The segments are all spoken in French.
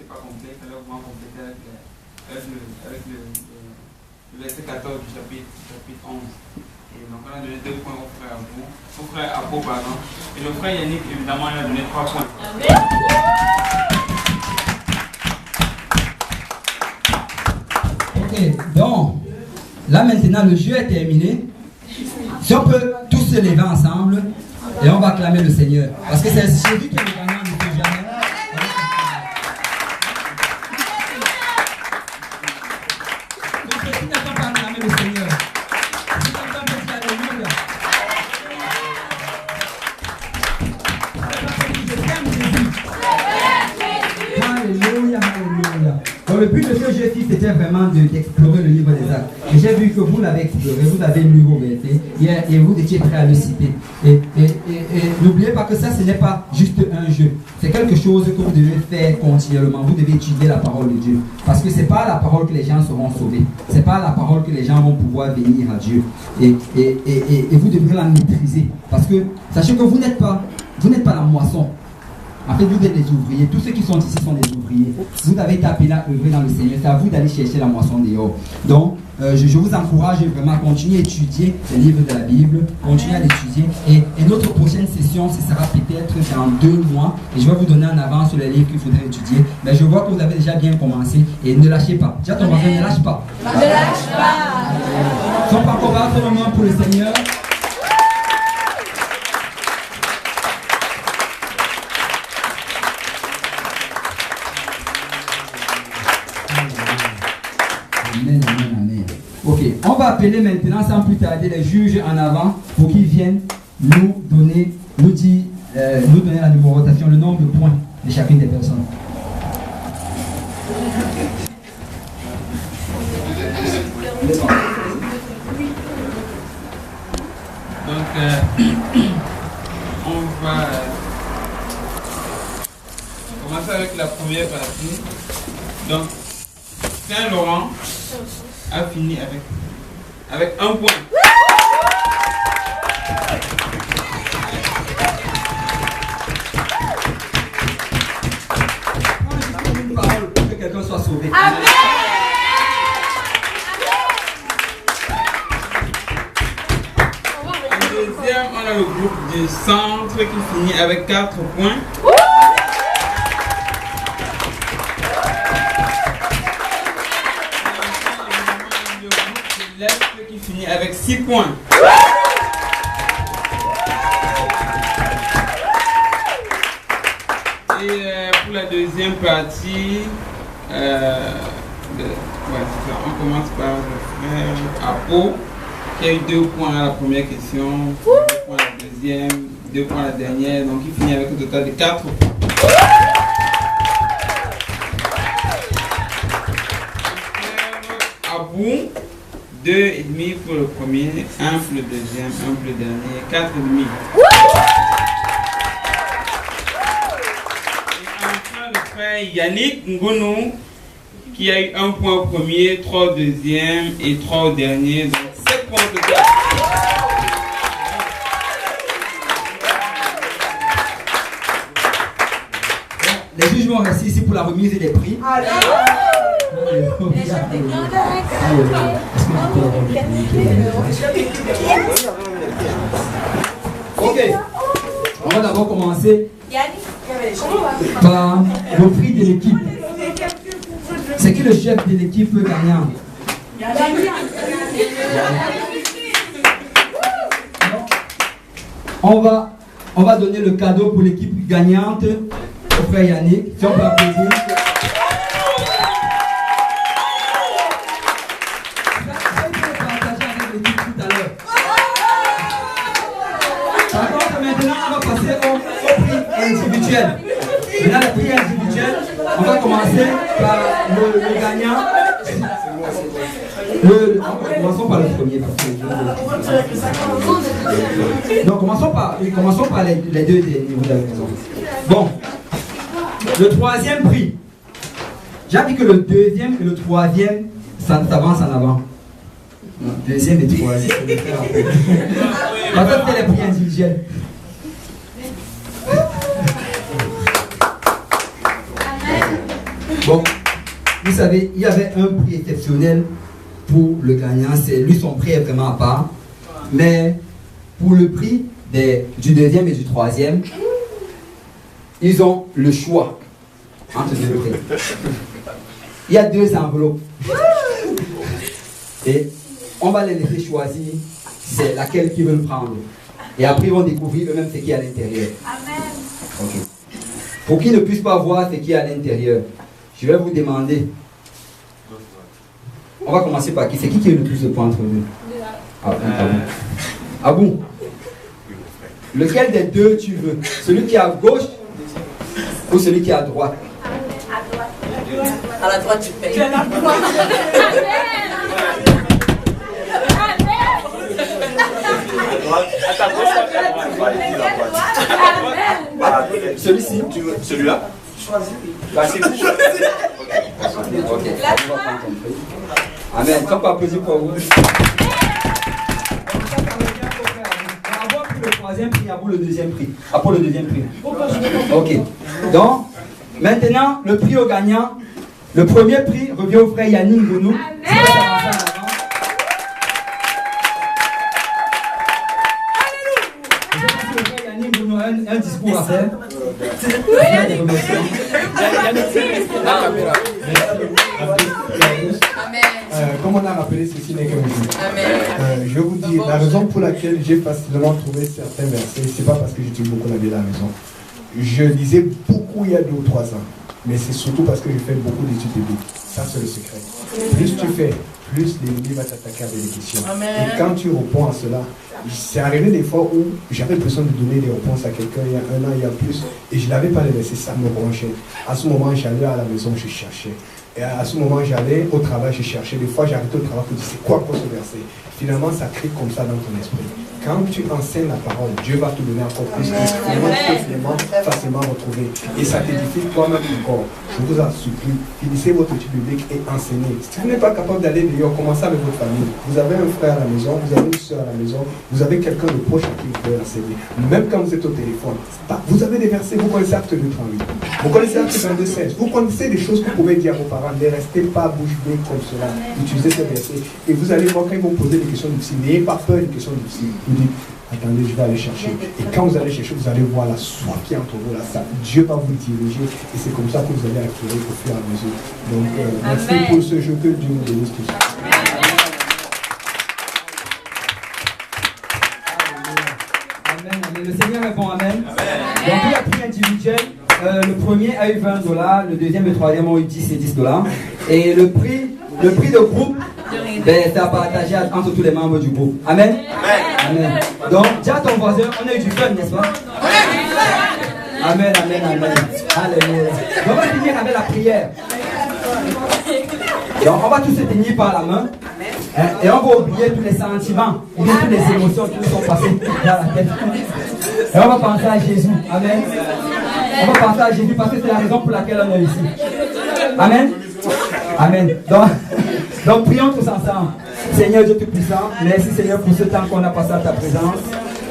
n'était pas complet, il fallait vraiment compléter avec le verset 14 du chapitre 11. Et donc on a donné 2 points au frère Apo, pardon. Et le frère Yannick, évidemment, il a donné 3 points. Ok, donc, là maintenant le jeu est terminé. Si on peut tous se lever ensemble et on va acclamer le Seigneur. Parce que c'est Jésus qui est le gagnant de ce jamais. Donc, qui n'attend pas acclamer le Seigneur? Qui n'attend pas dire Alléluia? Alléluia, alléluia. Donc le but de ce jeu-ci, c'était vraiment d'explorer le livre des Actes. Et j'ai vu que vous l'avez exploré, vous avez lu vos versets, et vous étiez prêt à le citer. Et n'oubliez pas que ça, ce n'est pas juste un jeu. C'est quelque chose que vous devez faire continuellement. Vous devez étudier la parole de Dieu. Parce que ce n'est pas la parole que les gens seront sauvés. Ce n'est pas la parole que les gens vont pouvoir venir à Dieu. Et vous devrez la maîtriser. Parce que sachez que vous n'êtes pas la moisson. En fait, vous êtes des ouvriers. Tous ceux qui sont ici sont des ouvriers. Vous avez été appelés à œuvrer dans le Seigneur. C'est à vous d'aller chercher la moisson dehors. Donc, je vous encourage vraiment à continuer à étudier les livres de la Bible. Continuer à l'étudier. Et notre prochaine session, ce sera peut-être dans 2 mois. Et je vais vous donner en avance les livres qu'il faudrait étudier. Mais je vois que vous avez déjà bien commencé. Et ne lâchez pas. Déjà, ton voisin, ne lâche pas. Ne lâche pas. Son parcours va pour le moment pour le Seigneur. Amen, amen, amen. Ok, on va appeler maintenant sans plus tarder les juges en avant pour qu'ils viennent nous donner la numérotation, le nombre de points de chacune des personnes. Donc, on va commencer avec la première partie. Donc, Saint-Laurent a fini avec 1 point. Une parole pour que quelqu'un soit sauvé. Amen. En deuxième, on a le groupe du centre qui finit avec 4 points. Qui finit avec 6 points. Et pour la deuxième partie, on commence par le frère Apo, qui a eu 2 points à la première question, 2 points à la deuxième, 2 points à la dernière, donc il finit avec un total de 4 points. Abou, 2,5 pour le premier, 1 pour le deuxième, 1 pour le dernier, 4,5. Et enfin le frère Yannick Ngonou, qui a eu 1 point au premier, 3 au deuxième et 3 au dernier, donc 7 points au total. Les juges vont rester ici pour la remise des prix. Ok, on va d'abord commencer par le prix de l'équipe. C'est qui le chef de l'équipe gagnant? On va donner le cadeau pour l'équipe gagnante au frère Yannick. Si on peut applaudir. Individuel. Maintenant, le prix individuel, on va commencer par le gagnant. Commençons par le premier. Donc, commençons par les 2 des niveaux de la maison. Bon, le 3e prix. J'ai dit que le 2e et le 3e, ça s'avance en avant. Le 2e et 3e, c'est le faire après. Parce que c'est les prix individuels. Bon, vous savez, il y avait un prix exceptionnel pour le gagnant. C'est lui, son prix est vraiment à part. Mais pour le prix du deuxième et du troisième, ils ont le choix entre deux prix. Il y a deux enveloppes. Et on va les laisser choisir c'est laquelle qu'ils veulent prendre. Et après, ils vont découvrir eux-mêmes ce qui est à l'intérieur. Amen. Okay. Pour qu'ils ne puissent pas voir ce qui est à l'intérieur, je vais vous demander. On va commencer par qui? C'est qui est le plus de points entre nous? Abou. Lequel des deux tu veux? Celui qui est à gauche ou celui qui est à droite? À la droite, tu payes. Celui-ci? Celui-là? Ok. Amen. Comme pas applaudis pour vous. Avoir pris le troisième prix, à vous le deuxième prix. Pour le deuxième prix. Ok. Donc, maintenant, le prix au gagnant. Le premier prix revient au frère Yannick Gounou. Un discours à faire. Comme on a rappelé, ceci n'est qu'un jeu. Je vous dis, la raison pour laquelle j'ai facilement trouvé certains versets, c'est pas parce que j'utilise beaucoup la Bible à la maison. Je lisais beaucoup il y a 2 ou 3 ans, mais c'est surtout parce que je fais beaucoup d'études bibliques. Ça, c'est le secret. Plus tu fais, plus l'ennemi va t'attaquer avec des questions. Et quand tu réponds à cela, c'est arrivé des fois où j'avais besoin de donner des réponses à quelqu'un il y a 1 an, il y a plus, et je n'avais pas les versets, ça me branchait. À ce moment, j'allais à la maison, je cherchais. Et à ce moment, j'allais au travail, je cherchais. Des fois, j'arrêtais au travail pour dire, c'est quoi pour ce verset? Finalement, ça crie comme ça dans ton esprit. Quand tu enseignes la parole, Dieu va te donner encore plus. Facilement retrouver. Et ça t'édifie toi-même encore. Je vous en supplie, finissez votre étude biblique et enseignez. Si vous n'êtes pas capable d'aller dehors, commencez avec votre famille. Vous avez un frère à la maison, vous avez une soeur à la maison, vous avez quelqu'un de proche à qui vous pouvez enseigner. Même quand vous êtes au téléphone, vous avez des versets, vous connaissez Acte 2:38. Vous connaissez Acte 22:16. Vous connaissez des choses que vous pouvez dire à vos parents. Ne restez pas bouche bée comme cela. Utilisez ces versets. Et vous allez voir quand ils vont poser des questions difficiles. N'ayez pas peur des questions difficiles. Vous dites, attendez, je vais aller chercher. Et quand vous allez chercher, vous allez voir la soif qui est entre vous. Là, ça, Dieu va vous diriger. Et c'est comme ça que vous allez acquérir au fur et à mesure. Donc, merci pour ce jeu. Que Dieu nous bénisse tous. Amen. Le Seigneur répond Amen. Donc, il y a prix individuel. Le premier a eu $20, le deuxième et le troisième ont eu 10 et $10. Et le prix de groupe, c'est à partager entre tous les membres du groupe. Amen. Amen. Donc, dis à ton voisin, on a eu du fun, n'est-ce pas? Amen, amen, amen. Alléluia. On va finir avec la prière. Donc, on va tous se tenir par la main. Et on va oublier tous les sentiments, toutes les émotions qui nous sont passées dans la tête. Et on va penser à Jésus. Amen. On va penser à Jésus parce que c'est la raison pour laquelle on est ici. Amen. Amen. Donc prions tous ensemble. Seigneur Dieu Tout-Puissant, merci Seigneur pour ce temps qu'on a passé à ta présence.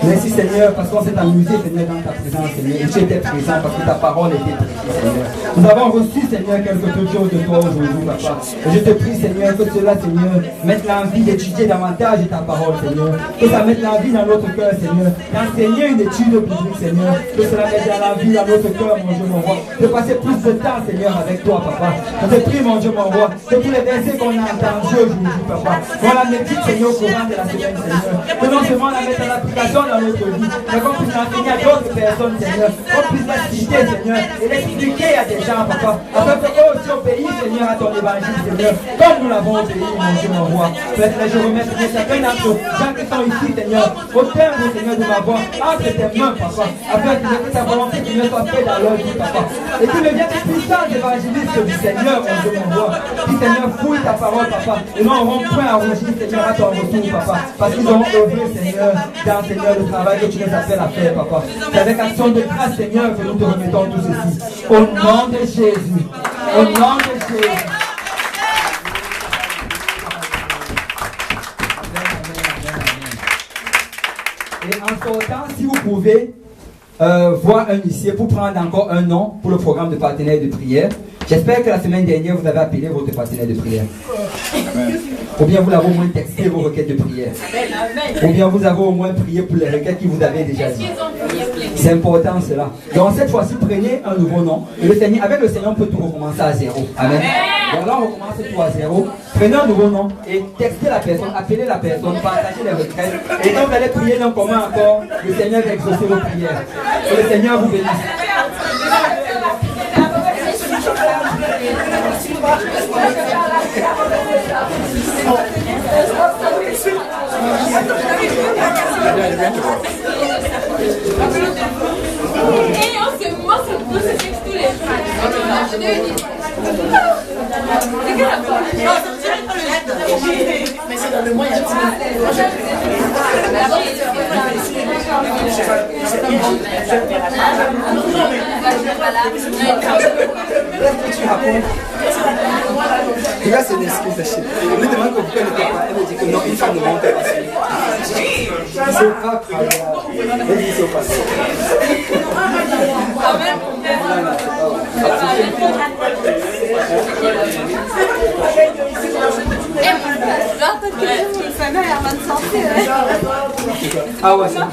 Merci Seigneur parce qu'on s'est amusé Seigneur dans ta présence Seigneur. Et tu étais présent parce que ta parole était précise Seigneur. Nous avons reçu Seigneur quelque chose de toi aujourd'hui Papa. Et je te prie Seigneur que cela Seigneur mette l'envie d'étudier davantage ta parole Seigneur. Que ça mette l'envie dans notre cœur Seigneur. D'enseigner une étude biblique Seigneur. Que cela mette l'envie dans notre cœur mon Dieu mon roi. De passer plus de temps Seigneur avec toi Papa. Je te prie mon Dieu mon roi. Que tous les versets qu'on a entendus aujourd'hui Papa. Qu'on la médite Seigneur au courant de la semaine Seigneur. Que non seulement la mettre en application dans notre vie, mais qu'on puisse l'enseigner à d'autres personnes, Seigneur, qu'on puisse la citer, Seigneur, et l'expliquer à des gens, Papa, afin que eux aussi obéissent, Seigneur, à ton évangile, Seigneur, comme nous l'avons obéi, mon Dieu, mon roi. Père, je remercie chacun d'entre eux, gens qui sont ici, Seigneur, au terme, Seigneur, de ma voix, entre tes mains, Papa, afin que ta volonté, Seigneur, soit faite dans leur vie, Papa. Et que devienne puissant d'évangéliste du Seigneur, mon Dieu, mon roi, qui, Seigneur, fouille ta parole, Papa, et non auront point à rougir, Seigneur, à ton retour, Papa, parce qu'ils auront œuvré, Seigneur, dans, Seigneur, le travail que tu nous appelles à faire, Papa. C'est avec action de grâce, Seigneur, que nous te remettons tout ceci. Au nom de Jésus. Au nom de Jésus. Et en sortant, si vous pouvez, voir un huissier pour prendre encore un nom pour le programme de partenaires de prière. J'espère que la semaine dernière, vous avez appelé votre partenaire de prière. Ou bien vous l'avez au moins texté vos requêtes de prière. Ou bien vous avez au moins prié pour les requêtes qui vous avaient déjà dit. C'est important cela. Donc cette fois-ci, prenez un nouveau nom. Et le Seigneur, avec le Seigneur, on peut tout recommencer à zéro. Amen. Donc là, on recommence tout à zéro. Prenez un nouveau nom et textez la personne, appelez la personne, partagez les requêtes. Et quand vous allez prier d'un commun encore, le Seigneur va exaucer vos prières. Que le Seigneur vous bénisse. Moi, ça me pose tous les mais c'est dans le mois, il y a Et là, c'est une excuse de chier. On lui demande pourquoi elle ne peut pas. Elle me dit que non, une femme ne monte pas. C'est pas grave. Elle dit c'est pas ça. Ah ouais, c'est bon.